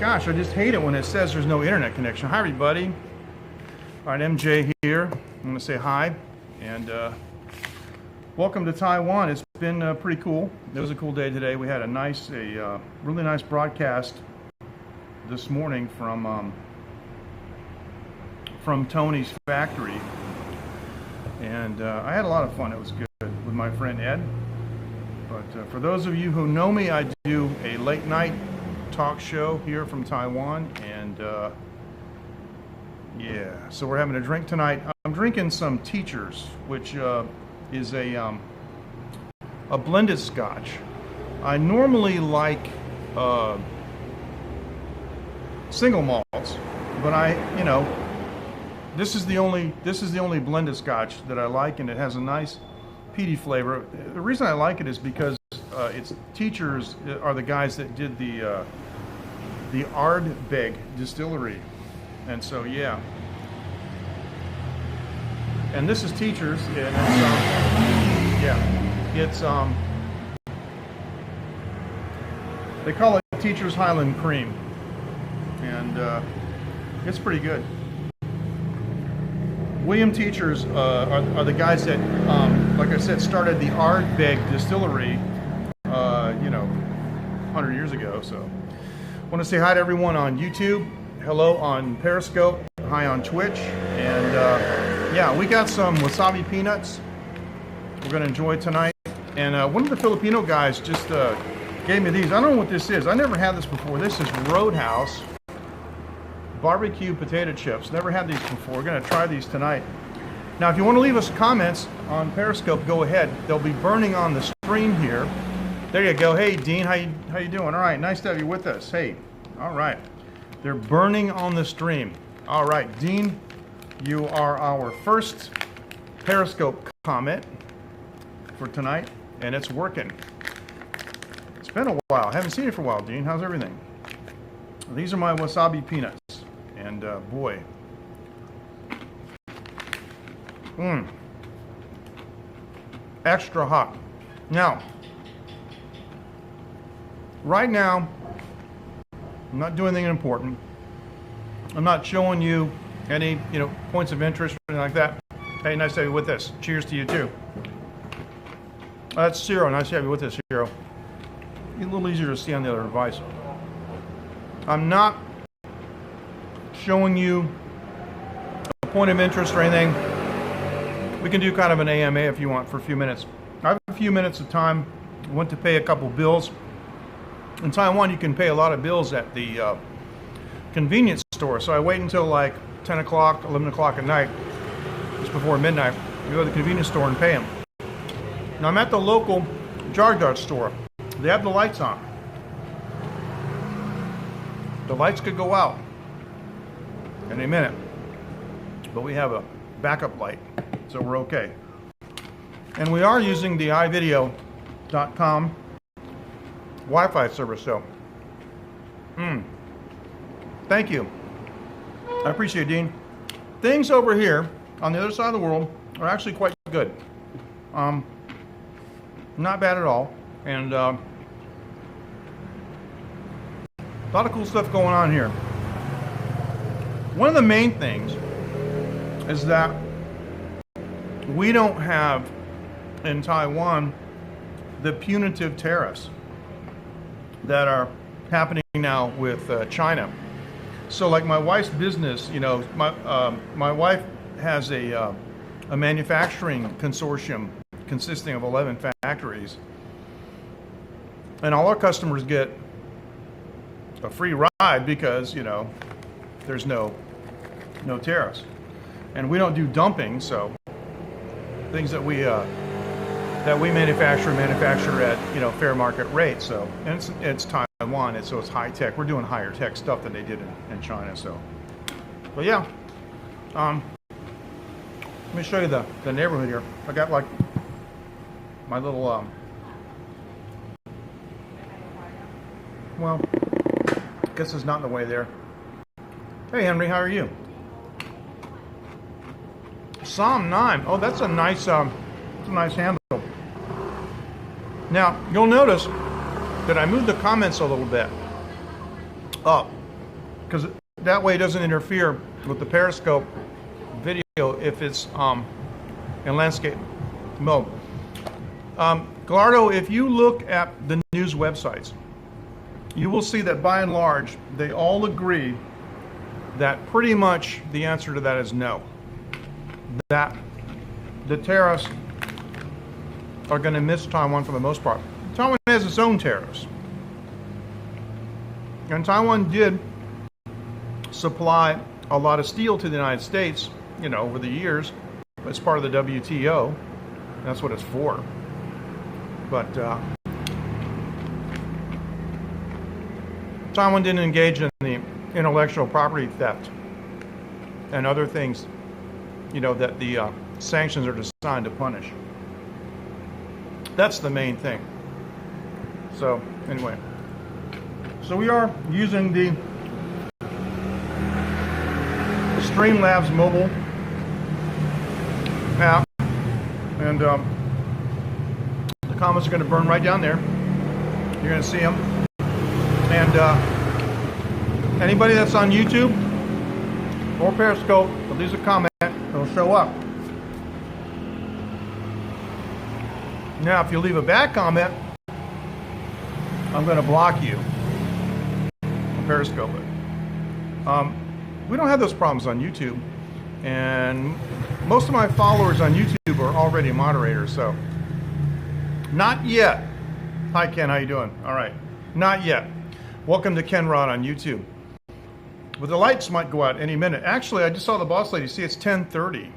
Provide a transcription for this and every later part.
Gosh, I just hate it when it says there's no internet connection. Hi, everybody. All right, MJ here. I'm going to say hi and welcome to Taiwan. It's been pretty cool. It was a cool day today. We had a really nice broadcast this morning from Tony's factory, and I had a lot of fun. It was good with my friend Ed. But for those of you who know me, I do a late night talk show here from Taiwan, and yeah, so we're having a drink tonight. I'm drinking some Teachers, which is a blended scotch. I normally like single malts, but this is the only blended scotch that I like, and it has a nice peaty flavor. The reason I like it is because it's Teachers are the guys that did the Ardbeg distillery, and so yeah. And this is Teachers, and it's they call it Teachers Highland Cream, and it's pretty good. William Teachers are the guys that, like I said, started the Ardbeg distillery, 100 years ago. So, I want to say hi to everyone on YouTube, hello on Periscope, hi on Twitch, and yeah, we got some wasabi peanuts we're going to enjoy tonight. And one of the Filipino guys just gave me these. I don't know what this is. I never had this before. This is Roadhouse barbecue potato chips. Never had these before. We're going to try these tonight. Now, if you want to leave us comments on Periscope, go ahead. They'll be burning on the stream here. There you go. Hey, Dean, how you doing? All right, nice to have you with us. Hey, all right. They're burning on the stream. All right, Dean, you are our first Periscope comment for tonight, and it's working. It's been a while. I haven't seen you for a while, Dean. How's everything? These are my wasabi peanuts. And boy, extra hot. Now, right now, I'm not doing anything important. I'm not showing you any, points of interest or anything like that. Hey, nice to have you with us. Cheers to you too. That's Ciro. Nice to have you with us, Ciro. A little easier to see on the other device. I'm not showing you a point of interest or anything. We can do kind of an AMA if you want for a few minutes. I have a few minutes of time. I went to pay a couple bills. In Taiwan, you can pay a lot of bills at the convenience store. So I wait until like 10 o'clock, 11 o'clock at night, just before midnight. You go to the convenience store and pay them. Now I'm at the local jar guard store. They have the lights on. The lights could go out any minute, but we have a backup light, so we're okay. And we are using the ivideo.com Wi-Fi service, so thank you. I appreciate it, Dean. Things over here on the other side of the world are actually quite good. Not bad at all, and a lot of cool stuff going on here. One of the main things is that we don't have in Taiwan the punitive tariffs that are happening now with China. So like my wife's business, my wife has a manufacturing consortium consisting of 11 factories, and all our customers get a free ride because, there's no tariffs, and we don't do dumping. So things that we manufacture at fair market rate. So, and it's Taiwan, so it's high tech. We're doing higher tech stuff than they did in China. So, but yeah, let me show you the neighborhood here. I got like my little well, I guess it's not in the way there. Hey Henry, how are you? Psalm 9. Oh, that's a nice handle. Now, you'll notice that I moved the comments a little bit up. because that way it doesn't interfere with the Periscope video if it's in landscape mode. Gallardo, if you look at the news websites, you will see that by and large, they all agree that pretty much the answer to that is no. That the tariffs are going to miss Taiwan for the most part. Taiwan has its own tariffs. And Taiwan did supply a lot of steel to the United States, you know, over the years. It's part of the WTO. That's what it's for. But Taiwan didn't engage in the intellectual property theft and other things, you know, that the sanctions are designed to punish. That's the main thing. So anyway, so we are using the Streamlabs mobile app, and the comments are going to burn right down there. You're going to see them. And anybody that's on YouTube or Periscope, if leaves a comment, it'll show up. Now, if you leave a bad comment, I'm going to block you on Periscope. We don't have those problems on YouTube, and most of my followers on YouTube are already moderators, so not yet. Hi Ken, how you doing? All right, not yet. Welcome to Ken Rod on YouTube. But the lights might go out any minute. Actually, I just saw the boss lady. See, it's 10:30,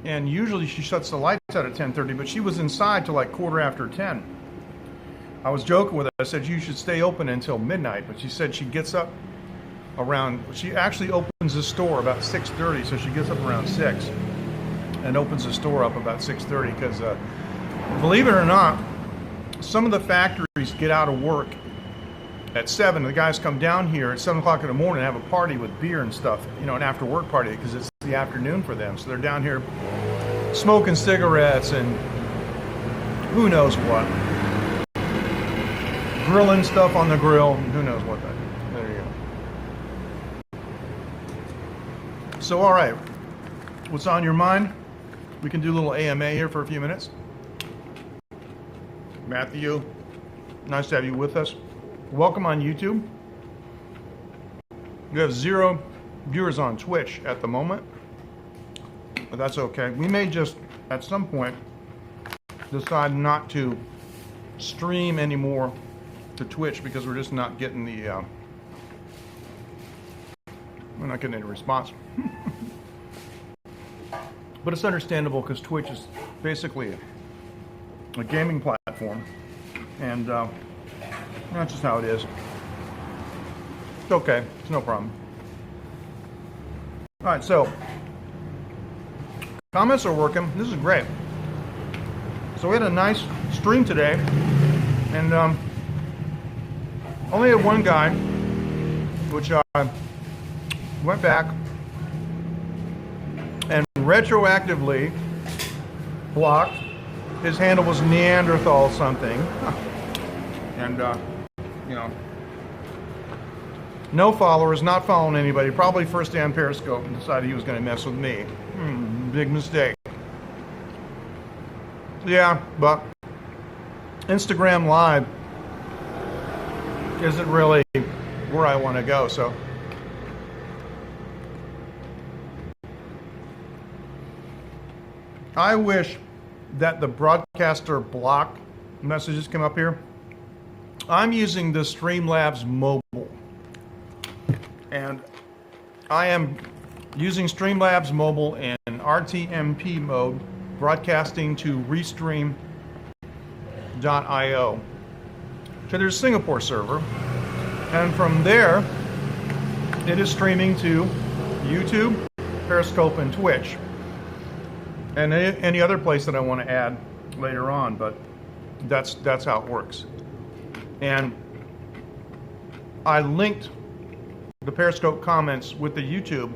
and usually she shuts the lights out at 10:30, but she was inside till like 10:15. I was joking with her. I said you should stay open until midnight, but she said she gets up around. She actually opens the store about 6:30, so she gets up around 6 and opens the store up about 6:30 because, believe it or not, some of the factories get out of work at 7. The guys come down here at 7 o'clock in the morning and have a party with beer and stuff, you know, an after work party because it's the afternoon for them. So they're down here smoking cigarettes and who knows what, grilling stuff on the grill, and who knows what that. There you go. So, all right, what's on your mind? We can do a little AMA here for a few minutes. Matthew, nice to have you with us. Welcome on YouTube. We have 0 viewers on Twitch at the moment, but that's okay. We may just, at some point, decide not to stream anymore to Twitch because we're just not getting the, we're not getting any response. But it's understandable because Twitch is basically a gaming platform, and that's just how it is. It's okay. It's no problem. All right, so comments are working. This is great. So we had a nice stream today, and only had one guy, which I went back and retroactively blocked. His handle was Neanderthal something, and you know, no followers, not following anybody. Probably first day on Periscope and decided he was going to mess with me. Big mistake. Yeah, but Instagram Live isn't really where I want to go. So I wish that the broadcaster block messages come up here. I'm using the Streamlabs mobile, and I am using Streamlabs mobile in RTMP mode, broadcasting to Restream.io to their Singapore server, and from there it is streaming to YouTube, Periscope, and Twitch, and any other place that I want to add later on, but that's how it works. And I linked the Periscope comments with the YouTube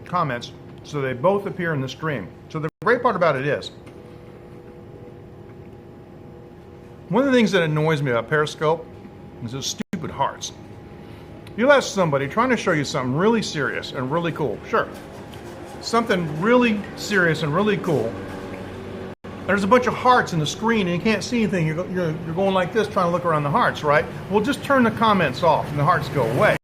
comments so they both appear in the stream. So the great part about it is, one of the things that annoys me about Periscope is those stupid hearts. You'll ask somebody trying to show you something really serious and really cool. Sure. Something really serious and really cool. There's a bunch of hearts in the screen and you can't see anything. You're going like this trying to look around the hearts, right? Well, just turn the comments off and the hearts go away.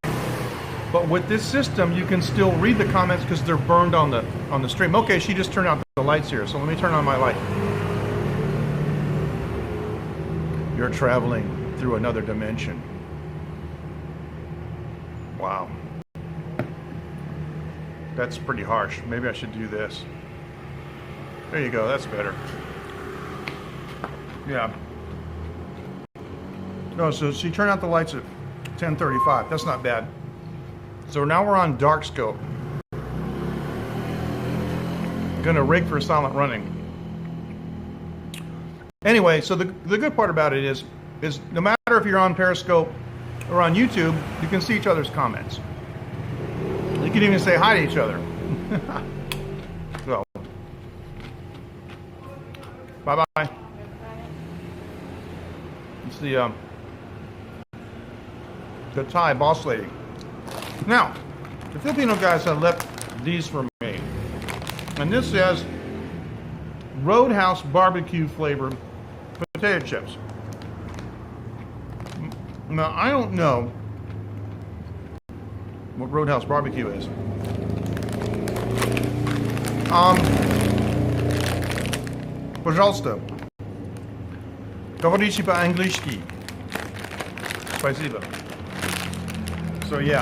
But with this system, you can still read the comments because they're burned on the stream. Okay, she just turned out the lights here, so let me turn on my light. You're traveling through another dimension. Wow. That's pretty harsh. Maybe I should do this. There you go, that's better. Yeah. No, so she turned out the lights at 10:35. That's not bad. So now we're on dark scope. Gonna rig for silent running. Anyway, so the good part about it is no matter if you're on Periscope or on YouTube, you can see each other's comments. You can even say hi to each other. So, bye-bye. It's the Thai boss lady. Now, the Filipino guys have left these for me. And this says Roadhouse barbecue flavored potato chips. Now, I don't know what Roadhouse barbecue is. Пожалуйста. Говорите по-английски. Спасибо. So yeah,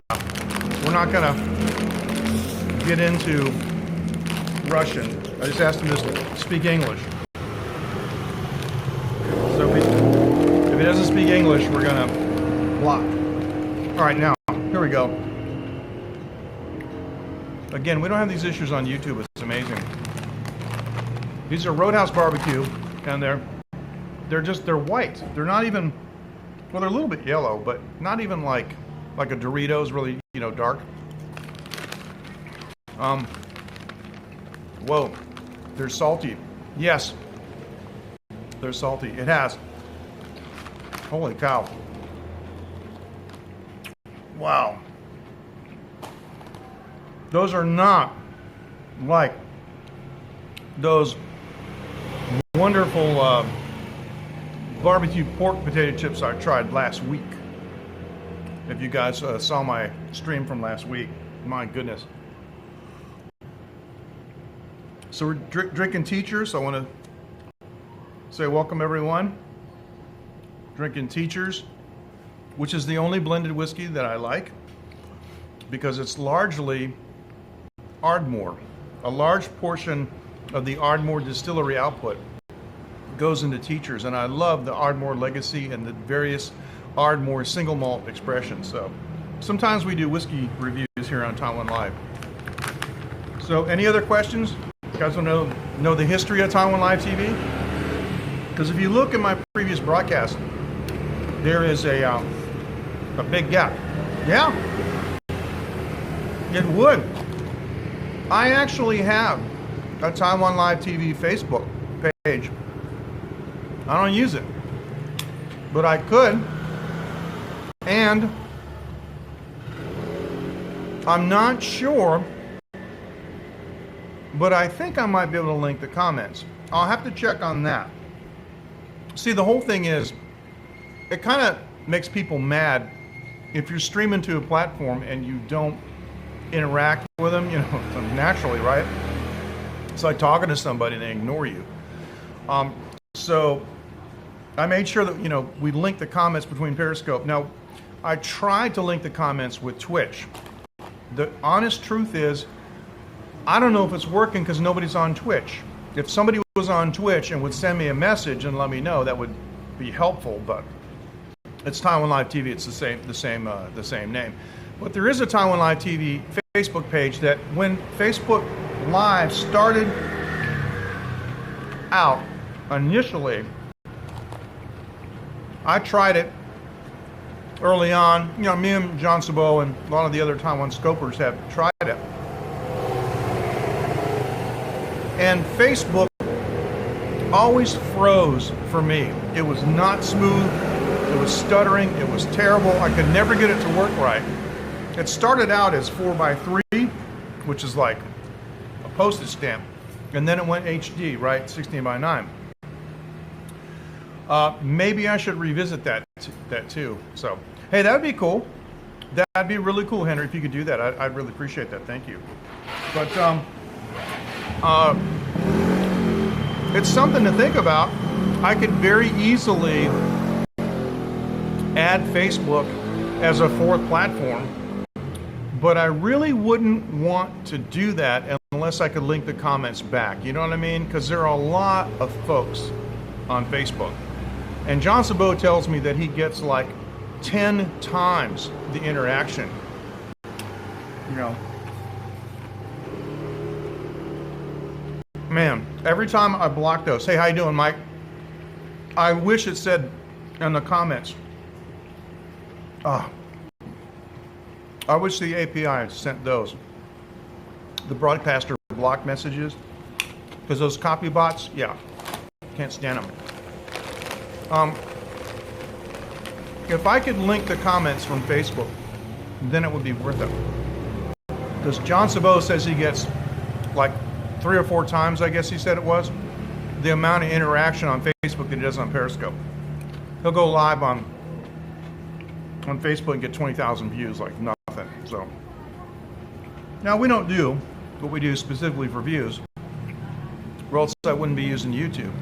we're not gonna get into Russian. I just asked him to speak English. So if he doesn't speak English, we're gonna block. All right, now, here we go. Again, we don't have these issues on YouTube. It's amazing. These are Roadhouse barbecue, and they're white. They're not even, well, they're a little bit yellow, but not even like a Doritos, really, dark. Whoa, they're salty. Yes, they're salty. It has. Holy cow. Wow. Those are not like those wonderful barbecue pork potato chips I tried last week. If you guys saw my stream from last week, my goodness. So we're drinking Teachers. I want to say welcome everyone. Drinking Teachers, which is the only blended whiskey that I like because it's largely Ardmore. A large portion of the Ardmore distillery output goes into Teachers, and I love the Ardmore legacy and the various Ardmore single malt expressions. So sometimes we do whiskey reviews here on Taiwan Live. So any other questions? You guys want to know the history of Taiwan Live TV? Because if you look at my previous broadcast, there is a big gap. Yeah, it would. I actually have a Taiwan Live TV Facebook page. I don't use it, but I could. And I'm not sure, but I think I might be able to link the comments. I'll have to check on that. See, the whole thing is, it kind of makes people mad if you're streaming to a platform and you don't interact with them, naturally, right? It's like talking to somebody and they ignore you. So I made sure that, we link the comments between Periscope. Now, I tried to link the comments with Twitch. The honest truth is, I don't know if it's working because nobody's on Twitch. If somebody was on Twitch and would send me a message and let me know, that would be helpful, but it's Taiwan Live TV. It's the same name. But there is a Taiwan Live TV Facebook page that when Facebook Live started out initially, I tried it early on. Me and John Sabo and a lot of the other Taiwan scopers have tried it. And Facebook always froze for me. It was not smooth. It was stuttering. It was terrible. I could never get it to work right. It started out as 4x3, which is like a postage stamp, and then it went HD, right, 16 by 9. Maybe I should revisit that too. So, hey, that'd be cool. That'd be really cool, Henry, if you could do that. I'd really appreciate that. Thank you. But it's something to think about. I could very easily add Facebook as a fourth platform, but I really wouldn't want to do that unless I could link the comments back. You know what I mean? Because there are a lot of folks on Facebook. And John Sabot tells me that he gets like 10 times the interaction. You know, man, every time I block those, hey, how you doing, Mike? I wish it said in the comments, I wish the API had sent those, the broadcaster block messages, because those copy bots, yeah, can't stand them. If I could link the comments from Facebook, then it would be worth it. Because John Sabot says he gets like 3 or 4 times, I guess he said it was, the amount of interaction on Facebook that he does on Periscope. He'll go live on Facebook and get 20,000 views like nothing. So now we don't do what we do specifically for views, or else I wouldn't be using YouTube.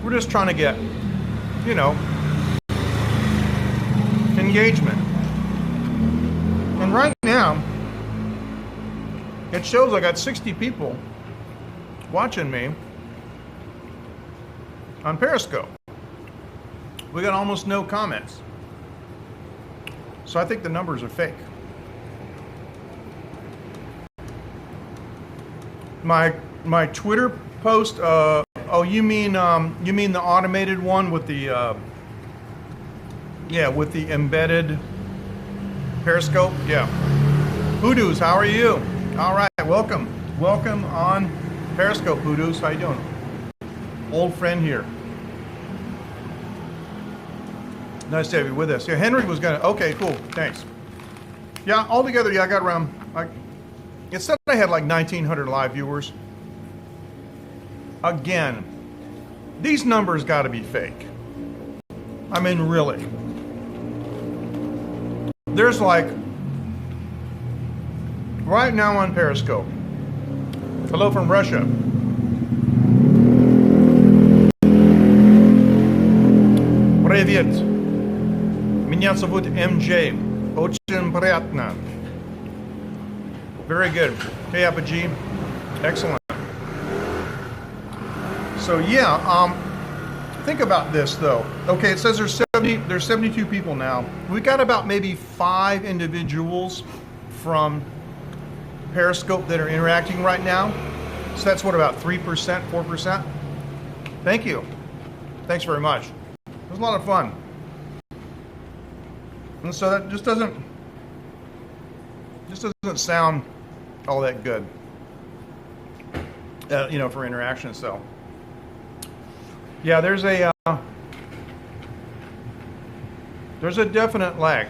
We're just trying to get, you know, engagement. And right now, it shows I got 60 people watching me on Periscope. We got almost no comments. So I think the numbers are fake. My Twitter post, oh, you mean the automated one with the with the embedded Periscope? Yeah. Hoodoos, how are you? All right, welcome on Periscope, Hoodoos. How you doing? Old friend here. Nice to have you with us. Yeah, Henry was gonna. Okay, cool. Thanks. Yeah, altogether, yeah, I got around. It said I had like 1,900 live viewers. Again, these numbers got to be fake. I mean, really. There's like, right now on Periscope. Hello from Russia. Привет. Меня зовут MJ. Очень приятно. Very good. Hey, Apogee. Excellent. So yeah, think about this though. Okay, it says there's 72 people now. We got about maybe 5 individuals from Periscope that are interacting right now. So that's what, about 3%, 4%? Thank you. Thanks very much. It was a lot of fun. And so that just doesn't sound all that good, you know, for interaction. So yeah, there's a definite lag.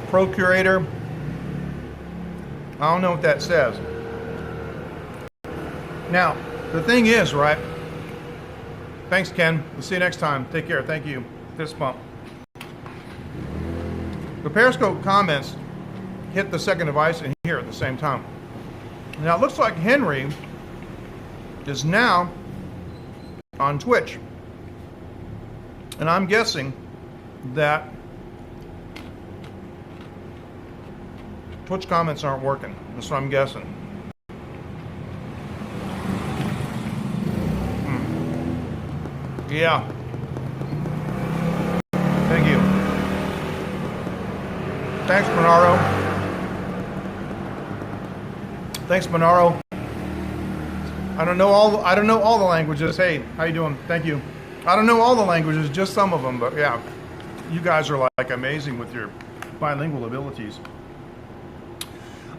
Procurator, I don't know what that says. Now, the thing is, right? Thanks, Ken. We'll see you next time. Take care. Thank you. Fist bump. The Periscope comments hit the second device and here at the same time. Now, it looks like Henry is now on Twitch. And I'm guessing that Twitch comments aren't working. That's what I'm guessing. Yeah. Thank you. Thanks, Monaro. Thanks, Monaro. I don't know all the languages. Hey, how you doing? Thank you. I don't know all the languages, just some of them, but yeah. You guys are like amazing with your bilingual abilities.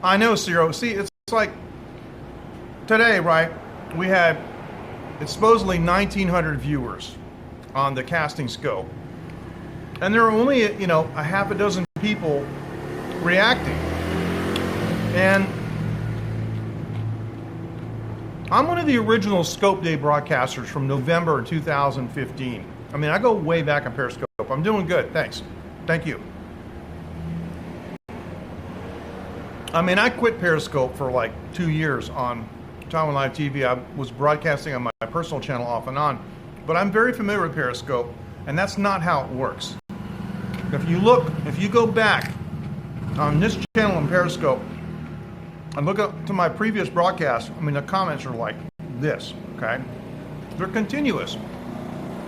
I know, Ciro. See, it's like today, right? We had it's supposedly 1,900 viewers on the casting scope. And there are only, you know, a half a dozen people reacting. And I'm one of the original Scope Day broadcasters from November 2015. I mean, I go way back on Periscope. I'm doing good, thanks. Thank you. I mean, I quit Periscope for like 2 years on Taiwan Live TV. I was broadcasting on my personal channel off and on, but I'm very familiar with Periscope, and that's not how it works. If you go back on this channel on Periscope and look up to my previous broadcast, I mean, the comments are like this, okay? They're continuous.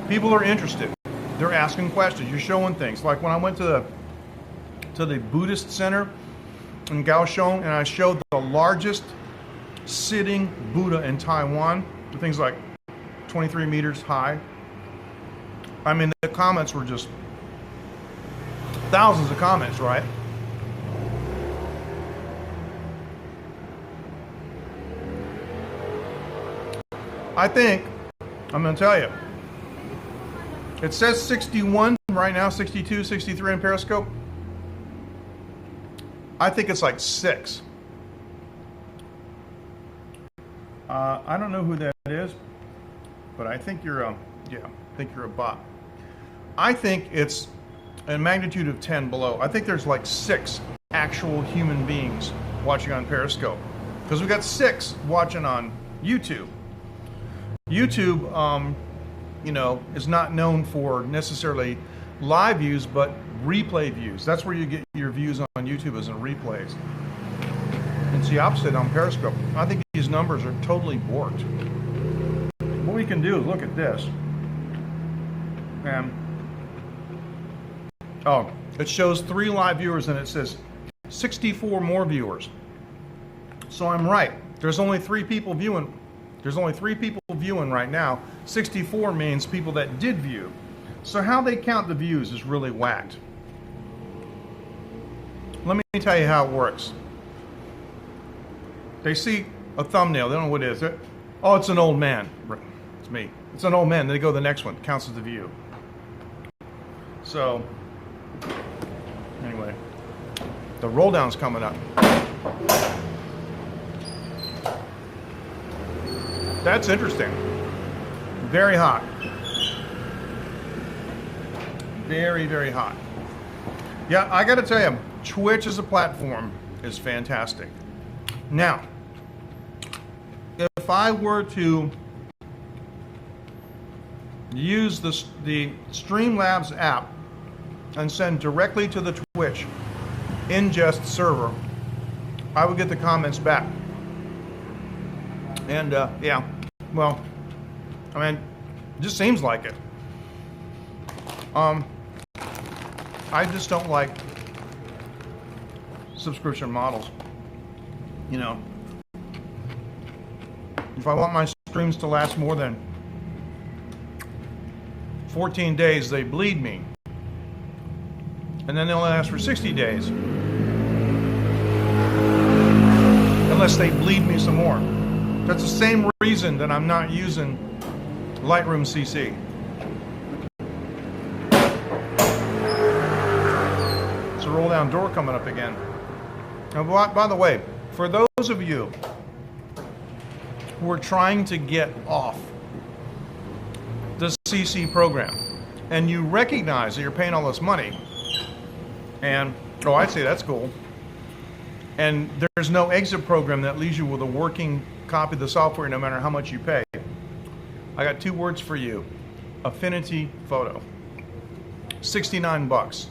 People are interested. They're asking questions. You're showing things. Like when I went to the Buddhist Center in Kaohsiung, and I showed the largest sitting Buddha in Taiwan. The thing's like 23 meters high. I mean, the comments were just thousands of comments, right? I think, I'm going to tell you, it says 61 right now, 62, 63 in Periscope. I think it's like 6. I don't know who that is, but I think you're a bot. I think it's a magnitude of 10 below. I think there's like 6 actual human beings watching on Periscope, because we got 6 watching on YouTube. YouTube, you know, is not known for necessarily live views, but replay views. That's where you get your views on YouTube, is in replays. It's the opposite on Periscope. I think these numbers are totally warped. What we can do is look at this. And oh, it shows 3 live viewers and it says 64 more viewers. So I'm right. There's only 3 people viewing. There's only 3 people viewing right now. 64 means people that did view. So how they count the views is really whacked. Let me tell you how it works. They see a thumbnail. They don't know what it is. Oh, it's an old man. It's me. It's an old man. Then they go to the next one. Counts as the view. So, anyway, the roll down's coming up. That's interesting. Very hot. Very, very hot. Yeah, I got to tell you, Twitch as a platform is fantastic. Now, if I were to use the Streamlabs app and send directly to the Twitch ingest server, I would get the comments back. And yeah, well, I mean, it just seems like it. I just don't like subscription models. You know, if I want my streams to last more than 14 days, they bleed me. And then they only last for 60 days. Unless they bleed me some more. That's the same reason that I'm not using Lightroom CC. It's a roll down door coming up again. Now, by the way, for those of you who are trying to get off the CC program and you recognize that you're paying all this money, and oh, I'd say that's cool, and there's no exit program that leaves you with a working copy of the software no matter how much you pay, I got 2 words for you. Affinity Photo. 69 bucks.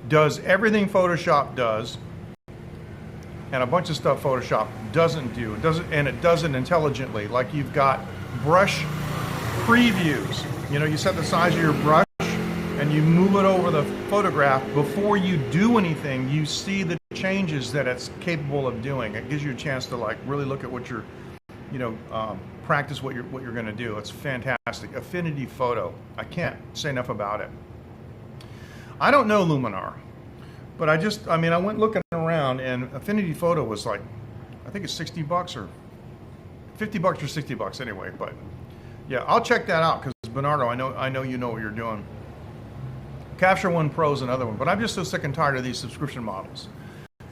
Does everything Photoshop does, and a bunch of stuff Photoshop doesn't do. It does it intelligently. Like you've got brush previews. You know, you set the size of your brush and you move it over the photograph. Before you do anything, you see the changes that it's capable of doing. It gives you a chance to like really look at what you're, you know, practice what you're going to do. It's fantastic. Affinity Photo. I can't say enough about it. I don't know Luminar, but I went looking around, and Affinity Photo was like, I think it's 60 bucks or 50 bucks or 60 bucks anyway, but yeah, I'll check that out because Bernardo, I know you know what you're doing. Capture One Pro is another one, but I'm just so sick and tired of these subscription models,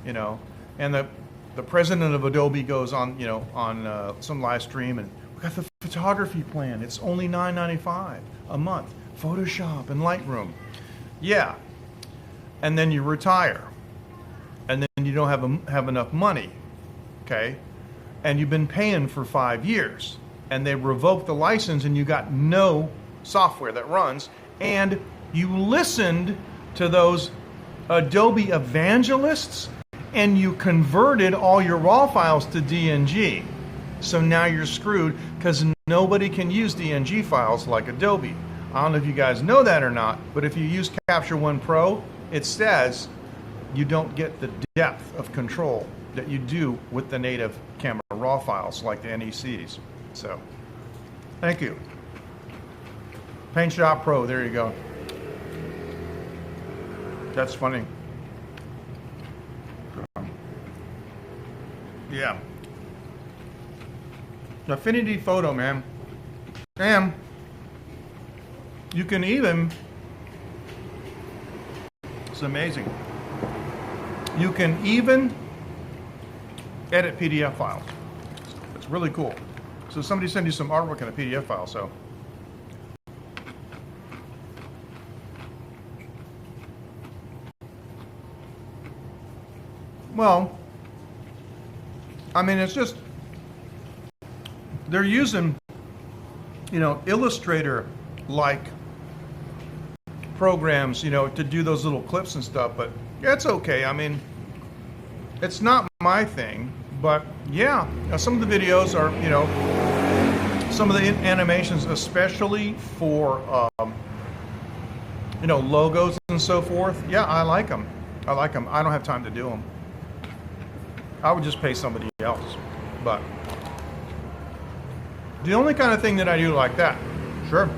you know. And the president of Adobe goes on, you know, on some live stream, and we got the photography plan. It's only $9.95 a month. Photoshop and Lightroom, yeah. And then you retire, and then you don't have enough money, okay? And you've been paying for 5 years, and they revoke the license, and you got no software that runs, and you listened to those Adobe evangelists, and you converted all your raw files to DNG. So now you're screwed because nobody can use DNG files like Adobe. I don't know if you guys know that or not, but if you use Capture One Pro, it says you don't get the depth of control that you do with the native camera raw files like the NECs. So, thank you. Paint Shop Pro, there you go. That's funny. Yeah. Affinity Photo, man. And you can even, it's amazing, you can even edit PDF files. It's really cool. So somebody send you some artwork in a PDF file, so. Well, I mean, it's just, they're using, you know, Illustrator-like programs, you know, to do those little clips and stuff, but yeah, it's okay. I mean, it's not my thing, but yeah, some of the videos are, you know, some of the animations, especially for, you know, logos and so forth. Yeah, I like them. I like them. I don't have time to do them. I would just pay somebody else. But the only kind of thing that I do like that, sure.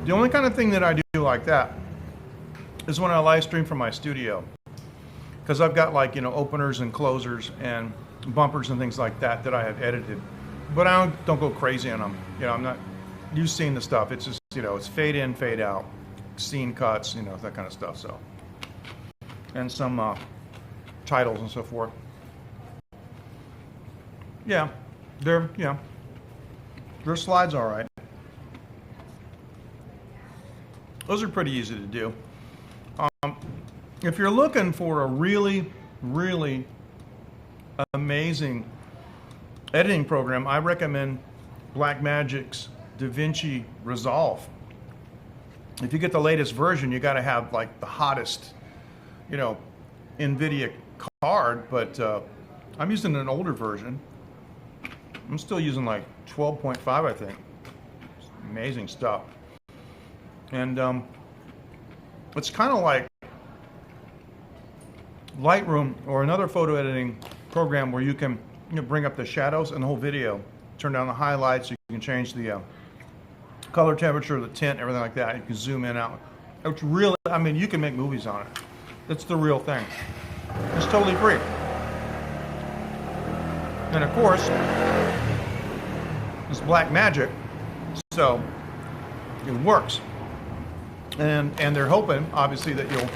The only kind of thing that I do like that is when I live stream from my studio. Because I've got, like, you know, openers and closers and bumpers and things like that that I have edited. But I don't go crazy on them. You know, I'm not, you've seen the stuff. It's just, you know, it's fade in, fade out, scene cuts, you know, that kind of stuff. So, and some titles and so forth. Yeah, their slides all right. Those are pretty easy to do. If you're looking for a really, really amazing editing program, I recommend Blackmagic's DaVinci Resolve. If you get the latest version, you got to have like the hottest, you know, NVIDIA card, but I'm using an older version. I'm still using like 12.5, I think. It's amazing stuff. And it's kind of like Lightroom or another photo editing program where you can, you know, bring up the shadows and the whole video, turn down the highlights, you can change the color temperature, the tint, everything like that. You can zoom in, out. It's really, I mean, you can make movies on it. It's the real thing. It's totally free. And of course, it's Blackmagic, so it works. And they're hoping, obviously, that you'll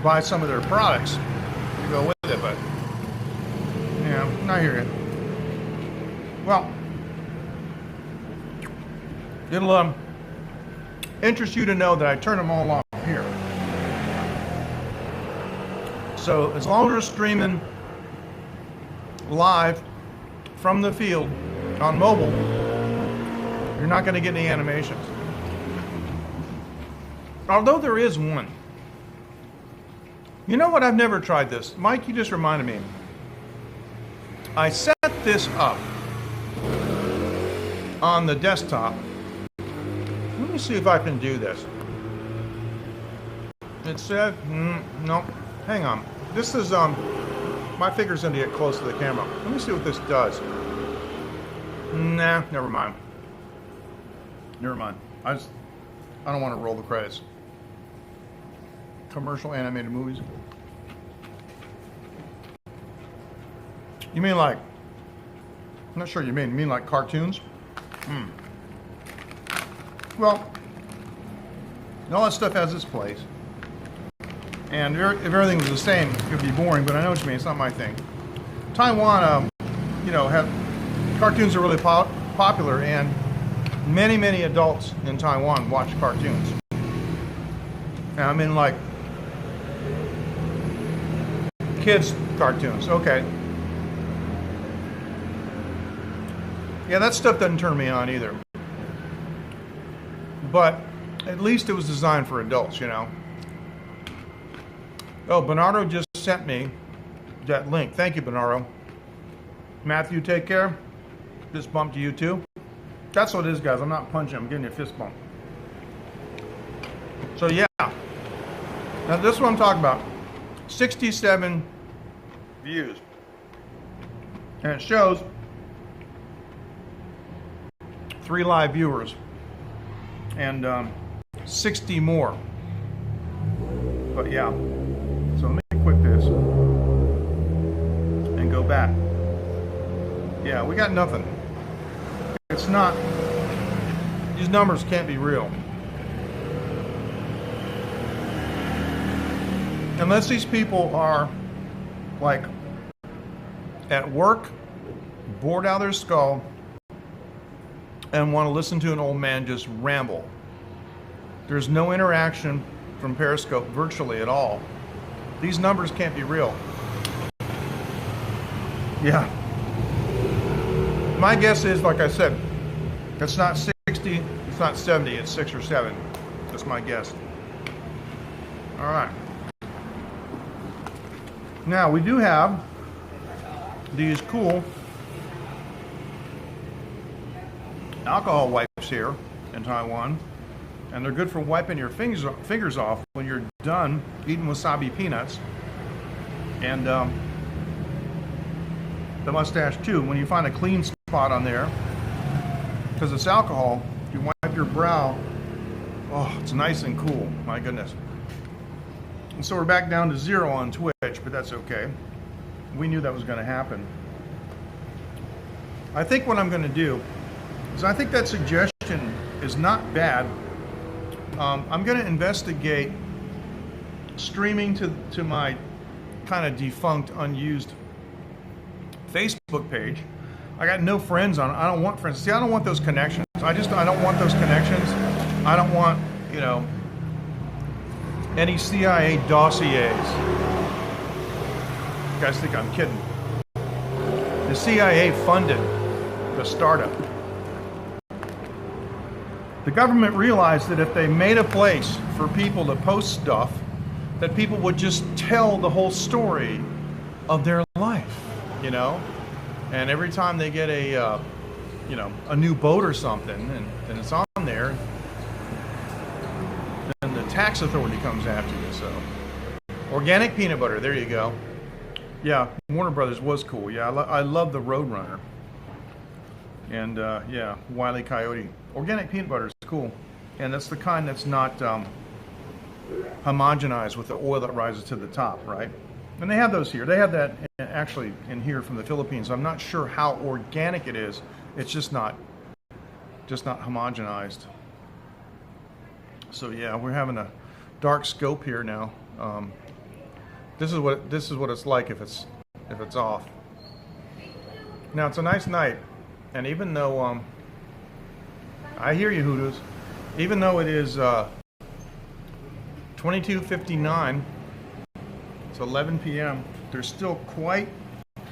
buy some of their products to go with it, but yeah, not here yet. Well, it'll interest you to know that I turn them all off here. So as long as you're streaming live from the field on mobile, you're not going to get any animations. Although there is one. You know what? I've never tried this. Mike, you just reminded me. I set this up on the desktop. Let me see if I can do this. It said, no, hang on. This is, my finger's going to get close to the camera. Let me see what this does. Nah, never mind. Never mind. I don't want to roll the credits. Commercial animated movies. You mean like I'm not sure you mean like cartoons? Well, all that stuff has its place. And if everything was the same, it could be boring, but I know what you mean. It's not my thing. Taiwan, cartoons are really popular, and many adults in Taiwan watch cartoons. And I mean, like, kids' cartoons. Okay. Yeah, that stuff doesn't turn me on either. But at least it was designed for adults, you know. Oh, Bernardo just sent me that link. Thank you, Bernardo. Matthew, take care. Fist bump to you too. That's what it is, guys. I'm not punching. I'm giving you a fist bump. So yeah. Now this is what I'm talking about. 67 views. And it shows 3 live viewers. And 60 more. But yeah. So let me quit this and go back. Yeah, we got nothing. It's not, these numbers can't be real. Unless these people are like at work, bored out of their skull, and want to listen to an old man just ramble. There's no interaction from Periscope virtually at all. These numbers can't be real. Yeah. My guess is, like I said, it's not 60, it's not 70, it's 6 or 7. That's my guess. All right. Now, we do have these cool alcohol wipes here in Taiwan, and they're good for wiping your fingers off when you're done eating wasabi peanuts. And the mustache too, when you find a clean spot on there, because it's alcohol, you wipe your brow, oh, it's nice and cool, my goodness. And so we're back down to 0 on Twitch, but that's okay. We knew that was going to happen. I think what I'm going to do is, I think that suggestion is not bad. I'm going to investigate streaming to my kind of defunct, unused Facebook page. I got no friends on it. I don't want friends. See, I don't want those connections. I don't want those connections. I don't want, you know, any CIA dossiers. You guys think I'm kidding. The CIA funded the startup. The government realized that if they made a place for people to post stuff, that people would just tell the whole story of their life, you know? And every time they get a new boat or something, and it's on there, then the tax authority comes after you. So, organic peanut butter, there you go. Yeah, Warner Brothers was cool. Yeah, I love the Roadrunner. And yeah, Wile E. Coyote. Organic peanut butter is cool, and that's the kind that's not homogenized with the oil that rises to the top, right? And they have those here. They have that actually in here from the Philippines. I'm not sure how organic it is. It's just not homogenized. So yeah, we're having a dark scope here now. This is what it's like if it's off. Now it's a nice night, and even though I hear you, Hoodoos, even though it is 22:59. It's 11 p.m. There's still quite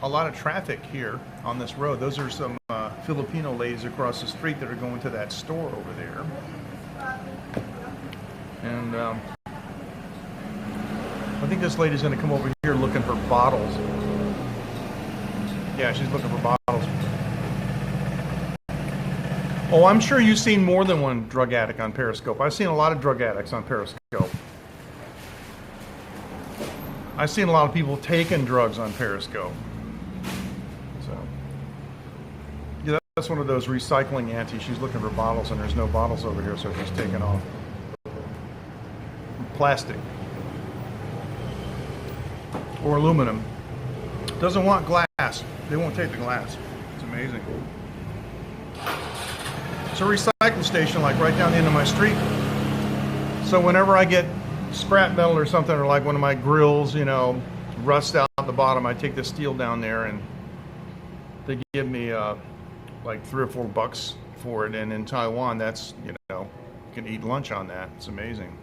a lot of traffic here on this road. Those are some Filipino ladies across the street that are going to that store over there. And I think this lady's going to come over here looking for bottles. Yeah, she's looking for bottles. Oh, I'm sure you've seen more than one drug addict on Periscope. I've seen a lot of drug addicts on Periscope. I've seen a lot of people taking drugs on Periscope. So, yeah, that's one of those recycling aunties. She's looking for bottles, and there's no bottles over here, so she's taking off. Plastic. Or aluminum. Doesn't want glass. They won't take the glass. It's amazing. It's a recycle station like right down the end of my street. So whenever I get scrap metal or something, or like one of my grills, you know, rust out the bottom, I take the steel down there and they give me like $3 or $4 for it. And in Taiwan, that's, you know, you can eat lunch on that. It's amazing.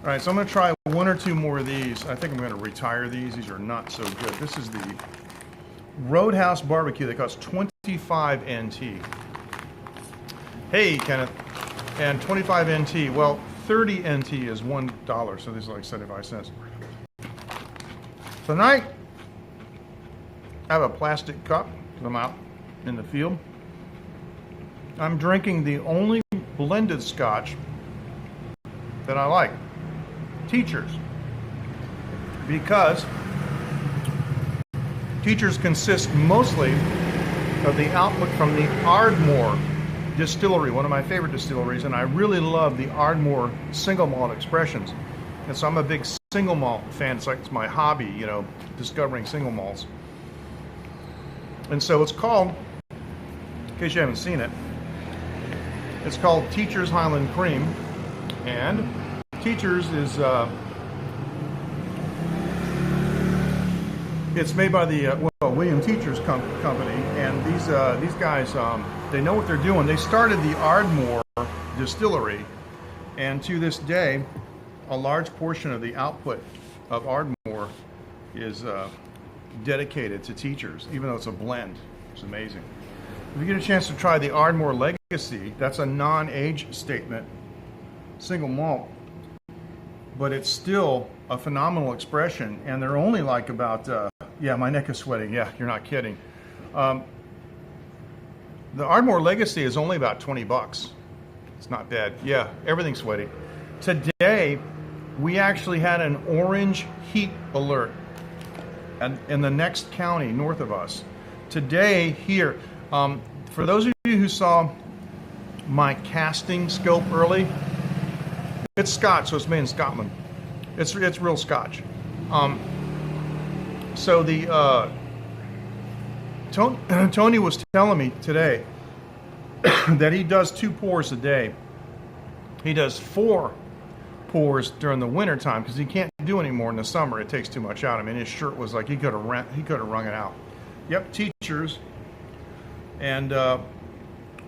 All right, so I'm going to try one or two more of these. I think I'm going to retire these. These are not so good. This is the Roadhouse Barbecue. They cost 25 NT. Hey, Kenneth. And 25 NT. Well, 30 NT is $1, so this is like 75 cents. Tonight, I have a plastic cup. I'm out in the field. I'm drinking the only blended scotch that I like. Teachers. Because Teachers consist mostly of the output from the Ardmore distillery, one of my favorite distilleries, and I really love the Ardmore single malt expressions. And so I'm a big single malt fan. It's my hobby, you know, discovering single malts. And so it's called, in case you haven't seen it, it's called Teacher's Highland Cream. And Teacher's is, it's made by the William Teacher's company, and these guys, they know what they're doing. They started the Ardmore distillery, and to this day, a large portion of the output of Ardmore is dedicated to Teachers, even though it's a blend. It's amazing. If you get a chance to try the Ardmore Legacy, that's a non-age statement, single malt, but it's still a phenomenal expression, and they're only like about, yeah, my neck is sweating. Yeah, you're not kidding. The Ardmore Legacy is only about $20. It's not bad. Yeah, everything's sweaty. Today, we actually had an orange heat alert in the next county north of us. Today, here, for those of you who saw my casting scope early, it's Scotch, so it's made in Scotland. It's real Scotch. So the Tony was telling me today that he does 2 pours a day. He does 4 pours during the winter time because he can't do any more in the summer. It takes too much out. I mean, his shirt was like he could have wrung it out. Yep, Teachers, and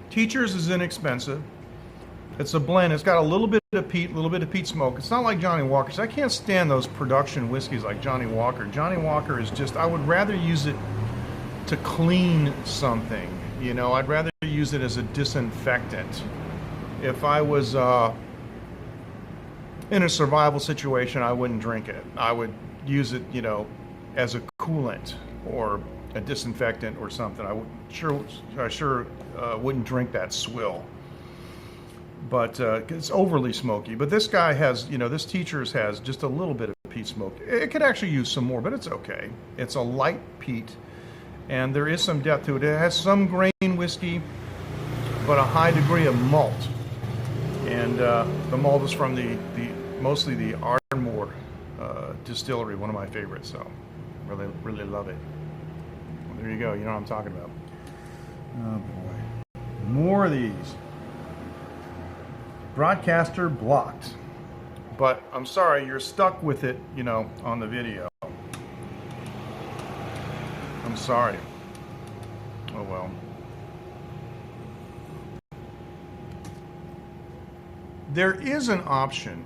Teachers is inexpensive. It's a blend. It's got a little bit of peat, a little bit of peat smoke. It's not like Johnny Walker's. I can't stand those production whiskeys like Johnny Walker. Johnny Walker is just, I would rather use it to clean something. You know, I'd rather use it as a disinfectant. If I was in a survival situation, I wouldn't drink it. I would use it, you know, as a coolant or a disinfectant or something. I sure wouldn't drink that swill. But it's overly smoky. But this guy has, you know, this Teacher's has just a little bit of peat smoke. It could actually use some more, but it's okay. It's a light peat, and there is some depth to it. It has some grain whiskey, but a high degree of malt. And the malt is from mostly the Ardmore distillery, one of my favorites. So really, really love it. Well, there you go. You know what I'm talking about. Oh boy, more of these. Broadcaster blocked. But I'm sorry, you're stuck with it, you know, on the video. I'm sorry. Oh well. There is an option.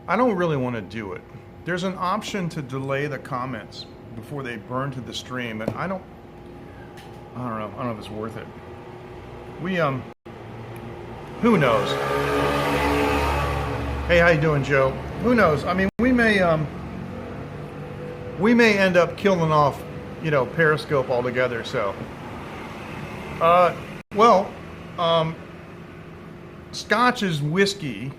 I don't really want to do it. There's an option to delay the comments before they burn to the stream, and I don't know. I don't know if it's worth it. Who knows? Hey, how you doing, Joe? Who knows? I mean, we may end up killing off, you know, Periscope altogether. So, Scotch is whiskey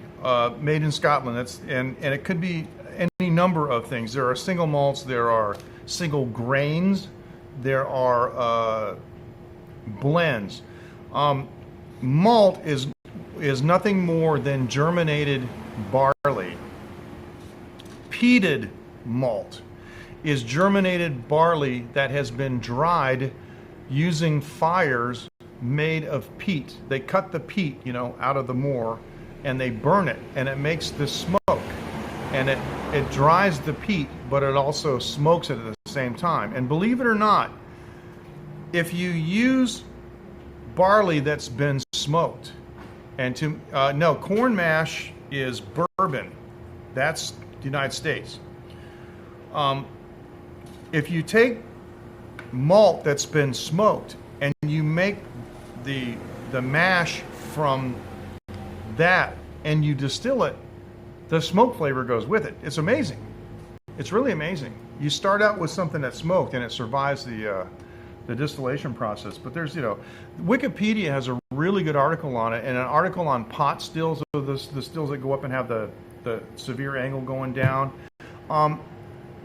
made in Scotland. And it could be any number of things. There are single malts. There are single grains. There are blends. Malt is nothing more than germinated barley, peated malt. is germinated barley that has been dried using fires made of peat. They cut the peat, out of the moor, and they burn it, and it makes this smoke. And it dries the peat, but it also smokes it at the same time. And believe it or not, if you use barley that's been smoked, and corn mash is bourbon. That's the United States. If you take malt that's been smoked and you make the mash from that and you distill it, the smoke flavor goes with it. It's amazing. It's really amazing. You start out with something that's smoked and it survives the distillation process. But there's, Wikipedia has a really good article on it, and an article on pot stills, so the stills that go up and have the severe angle going down.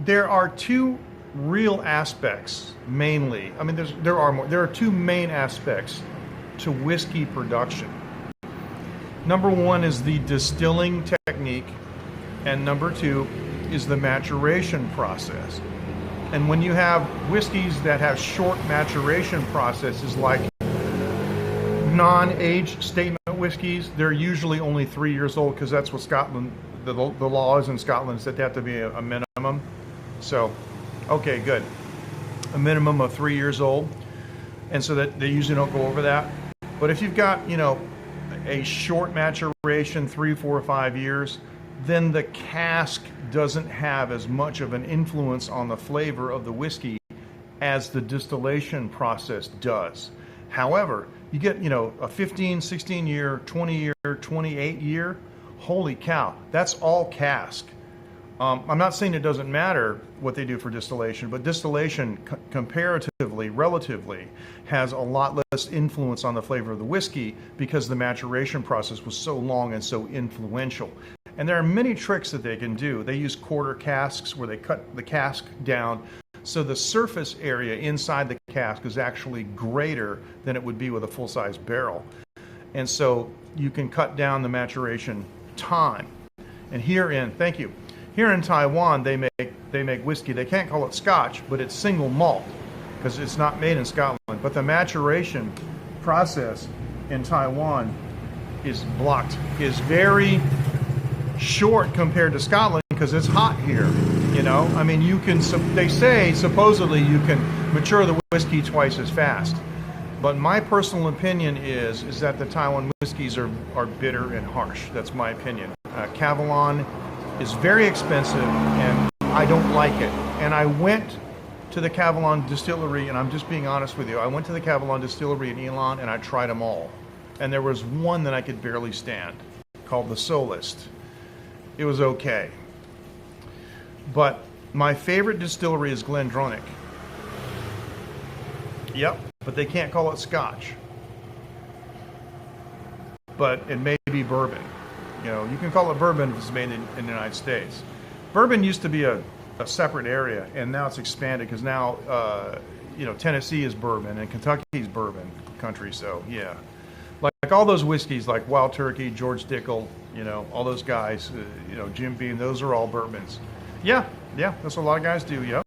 There are two real aspects, mainly. I mean, there are more. There are two main aspects to whiskey production. Number one is the distilling technique, and number two is the maturation process. And when you have whiskeys that have short maturation processes, like non-aged statement whiskeys, they're usually only 3 years old, because that's what Scotland, the law is in Scotland, is that they have to be a minimum. So, okay, good. A minimum of 3 years old. And so that they usually don't go over that. But if you've got, a short maturation, 3, 4, 5 years, then the cask doesn't have as much of an influence on the flavor of the whiskey as the distillation process does. However, you get, a 15, 16 year, 20 year, 28 year, holy cow, that's all cask. I'm not saying it doesn't matter what they do for distillation, but distillation comparatively, relatively, has a lot less influence on the flavor of the whiskey because the maturation process was so long and so influential. And there are many tricks that they can do. They use quarter casks where they cut the cask down so the surface area inside the cask is actually greater than it would be with a full-size barrel. And so you can cut down the maturation time. And here in Taiwan, they make whiskey. They can't call it Scotch, but it's single malt because it's not made in Scotland. But the maturation process in Taiwan is very short compared to Scotland because it's hot here. I mean, they say supposedly you can mature the whiskey twice as fast. But my personal opinion is that the Taiwan whiskeys are bitter and harsh. That's my opinion. Cavallon is very expensive, and I don't like it. And I went to the Cavallon distillery, and I'm just being honest with you. I went to the Cavallon distillery in Elon, and I tried them all. And there was one that I could barely stand, called the Solist. It was okay. But my favorite distillery is Glendronach. Yep, but they can't call it Scotch. But it may be bourbon. You can call it bourbon if it's made in the United States. Bourbon used to be a separate area, and now it's expanded because now, Tennessee is bourbon and Kentucky is bourbon country. So yeah, like all those whiskeys, like Wild Turkey, George Dickel, all those guys, Jim Beam, those are all bourbons. Yeah, that's what a lot of guys do. Yep.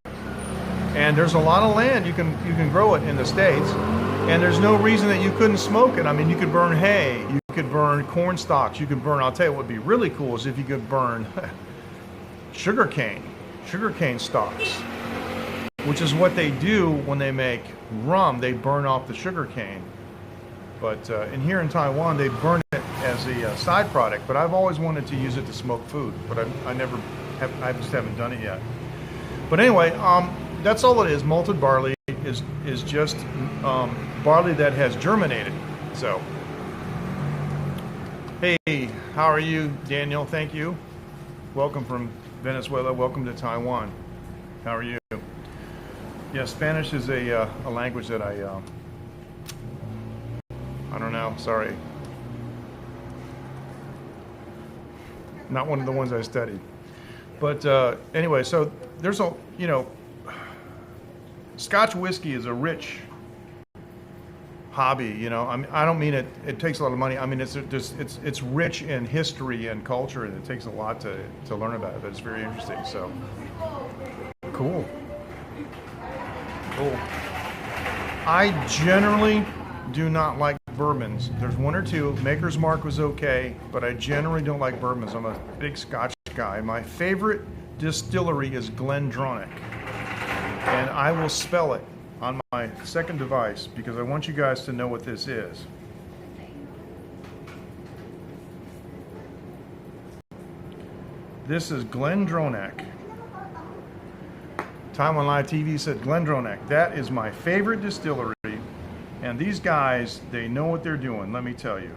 And there's a lot of land you can grow it in the States, and there's no reason that you couldn't smoke it. I mean, you could burn hay, you could burn corn stalks, you could burn. I'll tell you what would be really cool is if you could burn sugarcane stalks, which is what they do when they make rum. They burn off the sugarcane. But here in Taiwan, they burn it as a side product. But I've always wanted to use it to smoke food, but I just haven't done it yet. But anyway, that's all it is. Malted barley is just barley that has germinated. So, hey, how are you, Daniel? Thank you. Welcome from Venezuela. Welcome to Taiwan. How are you? Yeah, Spanish is a language that I don't know. Sorry, not one of the ones I studied. But anyway, so there's Scotch whiskey is a rich hobby. I mean, I don't mean it takes a lot of money. I mean, it's rich in history and culture, and it takes a lot to learn about it. But it's very interesting. So cool. Oh. I generally do not like bourbons. There's one or two. Maker's Mark was okay, but I generally don't like bourbons. I'm a big Scotch guy. My favorite distillery is Glendronach, and I will spell it on my second device because I want you guys to know what this is. This is Glendronach. Taiwan Live TV said Glendronach. That is my favorite distillery, and these guys, they know what they're doing. Let me tell you,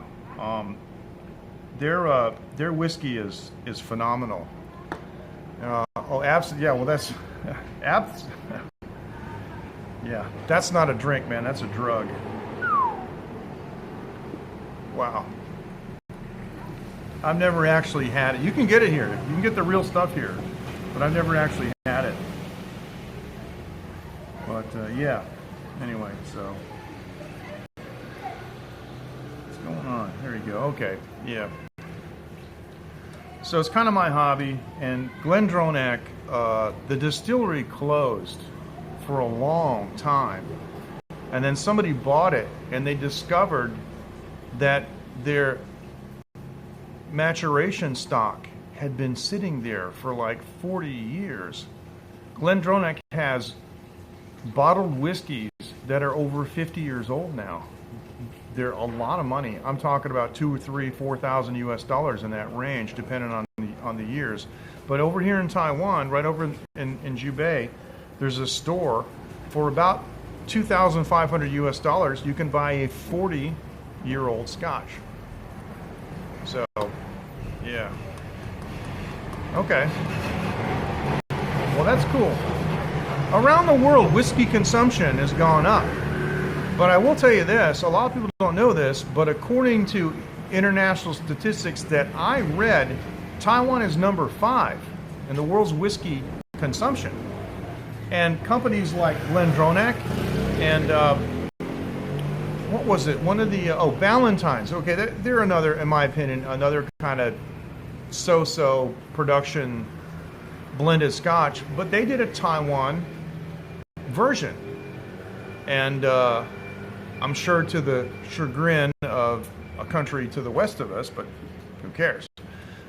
their whiskey is phenomenal. Yeah. Well, that's yeah. That's not a drink, man. That's a drug. Wow. I've never actually had it. You can get it here. You can get the real stuff here, but I've never actually had it. But yeah. Anyway, so what's going on? There you go. Okay. Yeah. So it's kind of my hobby, and Glendronach, the distillery closed for a long time, and then somebody bought it, and they discovered that their maturation stock had been sitting there for like 40 years. Glendronach has bottled whiskeys that are over 50 years old now. They're a lot of money. I'm talking about $2,000 or $3,000, $4,000 US in that range, depending on the years. But over here in Taiwan, right over in Jubei, there's a store for about $2,500 US. You can buy a 40-year-old Scotch. So, yeah. Okay. Well, that's cool. Around the world, whiskey consumption has gone up. But I will tell you this, a lot of people don't know this, but according to international statistics that I read, Taiwan is number 5 in the world's whiskey consumption. And companies like Glendronach and what was it? One of the Ballantyne's. Okay, they're another, in my opinion, another kind of so-so production blended Scotch, but they did a Taiwan version, and I'm sure to the chagrin of a country to the west of us, but who cares?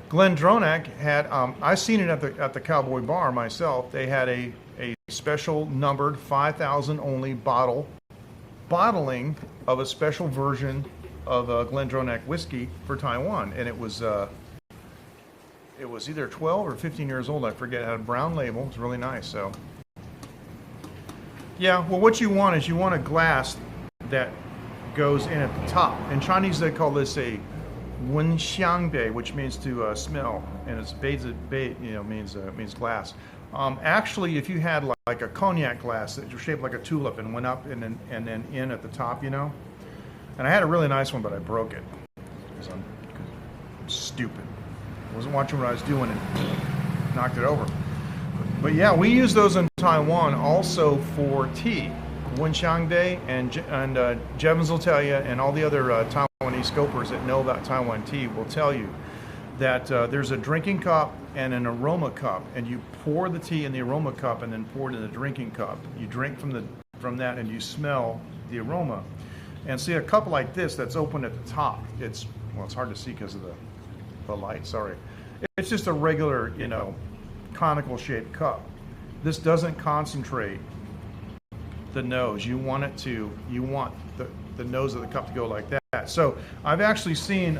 Glendronach had, I've seen it at the Cowboy Bar myself. They had a special numbered 5,000 only bottling of a special version of Glendronach whiskey for Taiwan, and it was either 12 or 15 years old. I forget. It had a brown label. It's really nice. So, yeah. Well, what you want is you want a glass that goes in at the top. In Chinese, they call this a wenxiangbei, which means to smell, and it's means glass. Actually, if you had like a cognac glass that was shaped like a tulip and went up and then in at the top, and I had a really nice one, but I broke it because I'm stupid. I wasn't watching what I was doing and knocked it over. But yeah, we use those in Taiwan also for tea. Wenxiangbei and Jevons will tell you, and all the other Taiwanese scopers that know about Taiwan tea will tell you that there's a drinking cup and an aroma cup, and you pour the tea in the aroma cup and then pour it in the drinking cup. You drink from that and you smell the aroma. And see, a cup like this that's open at the top, it's hard to see because of the light, sorry. It's just a regular, conical shaped cup. This doesn't concentrate the nose. You want the nose of the cup to go like that. So I've actually seen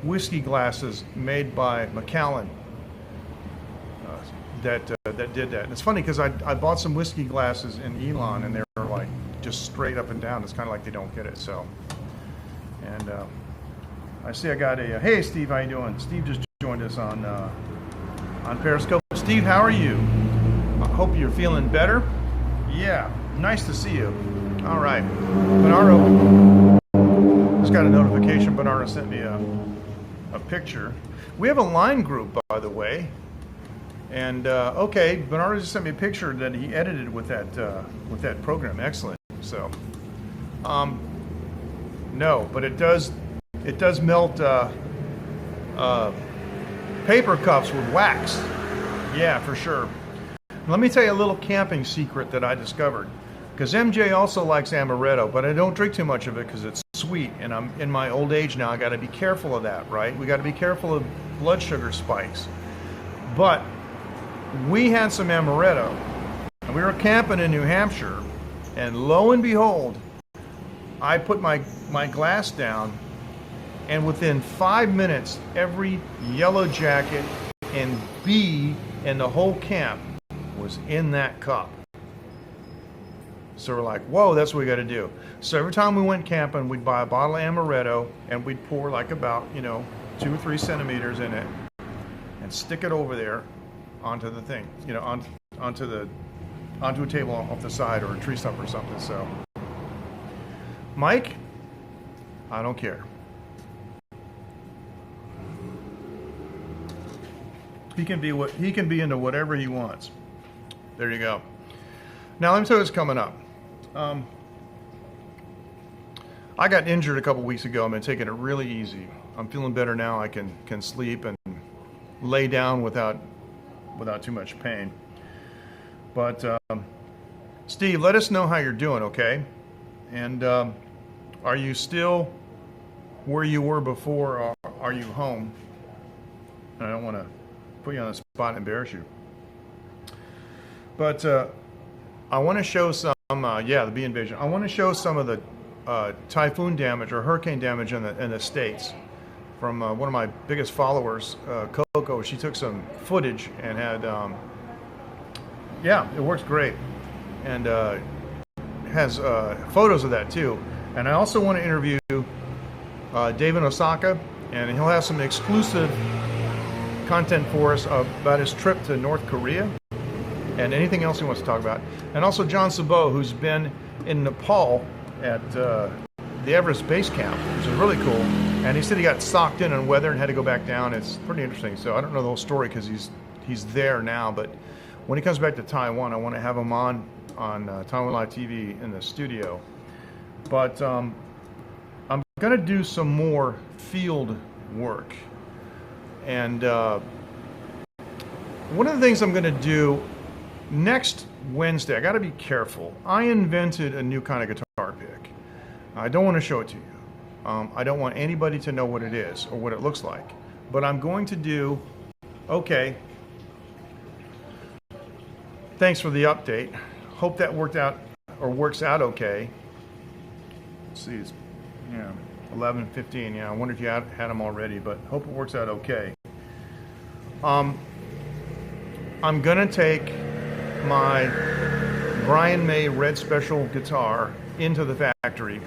whiskey glasses made by Macallan that did that. And it's funny because I bought some whiskey glasses in Elon, and they were like just straight up and down. It's kind of like they don't get it. So, and I see I got a hey Steve, how you doing? Steve just joined us on Periscope. Steve, how are you? I hope you're feeling better. Yeah, nice to see you. All right, Bernardo just got a notification. Bernardo sent me a picture. We have a line group, by the way. And okay, Bernardo just sent me a picture that he edited with that program. Excellent. So, no, but it does melt paper cups with wax. Yeah, for sure. Let me tell you a little camping secret that I discovered. Because MJ also likes amaretto, but I don't drink too much of it because it's sweet, and I'm in my old age now. I got to be careful of that, right? We got to be careful of blood sugar spikes. But we had some amaretto, and we were camping in New Hampshire, and lo and behold, I put my glass down, and within 5 minutes, every yellow jacket and bee in the whole camp was in that cup. So we're like, whoa, that's what we got to do. So every time we went camping, we'd buy a bottle of amaretto, and we'd pour like about, 2 or 3 centimeters in it, and stick it over there onto the thing, onto a table off the side or a tree stump or something. So, Mike, I don't care. He can be into whatever he wants. There you go. Now let me tell you what's coming up. I got injured a couple weeks ago. I've been taking it really easy. I'm feeling better now. I can sleep and lay down without too much pain. But Steve, let us know how you're doing, okay? And are you still where you were before, or are you home? I don't want to put you on the spot and embarrass you. But I want to show some, the bee invasion. I want to show some of the typhoon damage or hurricane damage in the States from one of my biggest followers, Coco. She took some footage and had, it works great. And has photos of that too. And I also want to interview David Osaka, and he'll have some exclusive content for us about his trip to North Korea and anything else he wants to talk about. And also John Sabot, who's been in Nepal at the Everest Base Camp, which is really cool. And he said he got socked in on weather and had to go back down. It's pretty interesting. So I don't know the whole story because he's there now. But when he comes back to Taiwan, I want to have him on Taiwan Live TV in the studio. But I'm going to do some more field work. And one of the things I'm going to do next Wednesday, I got to be careful. I invented a new kind of guitar pick. I don't want to show it to you. I don't want anybody to know what it is or what it looks like. But I'm going to do, okay, thanks for the update. Hope that worked out or works out okay. Let's see, it's 11:15. I wonder if you had them already, but hope it works out okay. I'm gonna take my Brian May Red Special guitar into the factory.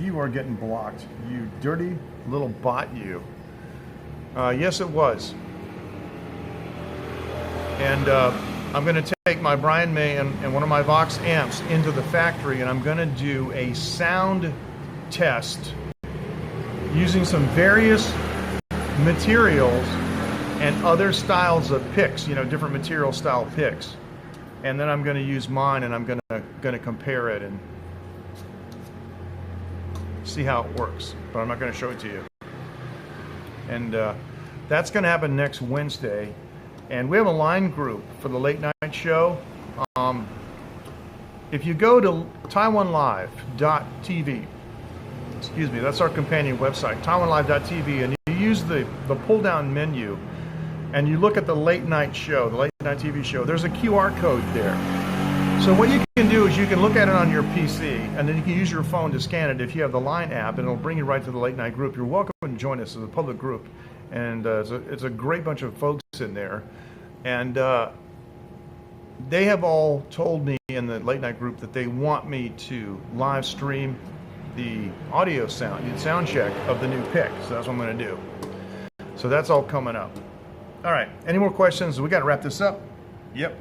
You are getting blocked, you dirty little bot, you. Yes, it was. And I'm going to take my Brian May and one of my Vox amps into the factory, and I'm going to do a sound test using some various materials and other styles of picks, different material style picks. And then I'm going to use mine, and I'm going to compare it and see how it works. But I'm not going to show it to you. And that's going to happen next Wednesday. And we have a line group for the late night show. If you go to taiwanlive.tv, that's our companion website, taiwanlive.tv, and you use the pull down menu and you look at the late night show, the late night TV show, there's a QR code there. So what you can do is you can look at it on your PC, and then you can use your phone to scan it if you have the Line app, and it'll bring you right to the late night group. You're welcome to join us as a public group. And it's a great bunch of folks in there. And they have all told me in the late night group that they want me to live stream the audio sound check of the new pick. So that's what I'm going to do. So that's all coming up. All right. Any more questions? We got to wrap this up. Yep.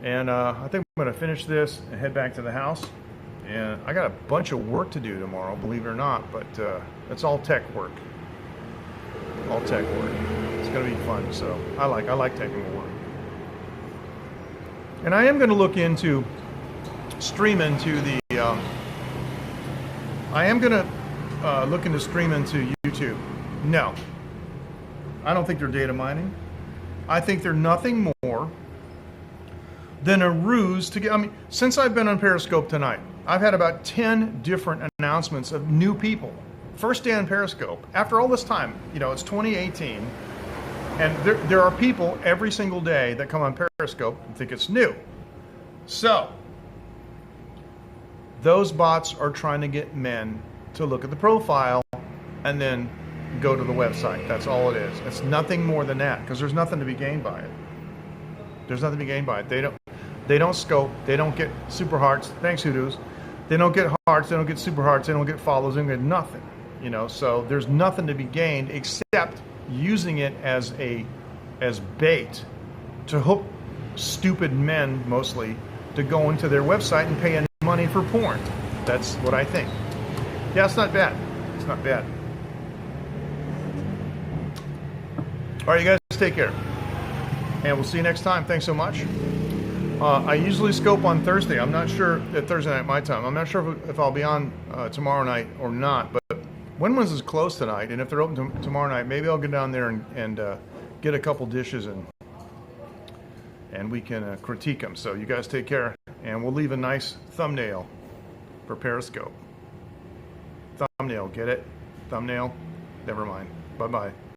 And I think I'm going to finish this and head back to the house. And I got a bunch of work to do tomorrow, believe it or not. But it's all tech work. All tech work. It's going to be fun. So I like technical work. And I am going to look into streaming to the. I am going to look into streaming to YouTube. No, I don't think they're data mining. I think they're nothing more than a ruse to get, I mean, since I've been on Periscope tonight, I've had about 10 different announcements of new people. First day on Periscope. After all this time, you know, it's 2018, and there are people every single day that come on Periscope and think it's new. So, those bots are trying to get men to look at the profile and then go to the website. That's all it is. It's nothing more than that, because there's nothing to be gained by it. There's nothing to be gained by it. They don't scope. They don't get super hearts. Thanks, Hoodoos. They don't get hearts. They don't get super hearts. They don't get follows. They don't get nothing. You know, so there's nothing to be gained except using it as bait to hook stupid men, mostly, to go into their website and pay money for porn. That's what I think. Yeah, it's not bad. It's not bad. All right, you guys, take care. And we'll see you next time. Thanks so much. I usually scope on Thursday. I'm not sure at Thursday night my time. I'm not sure if I'll be on tomorrow night or not. But Winman's is closed tonight, and if they're open tomorrow night, maybe I'll get down there and get a couple dishes and we can critique them. So you guys take care, and we'll leave a nice thumbnail for Periscope. Thumbnail, get it? Thumbnail? Never mind. Bye-bye.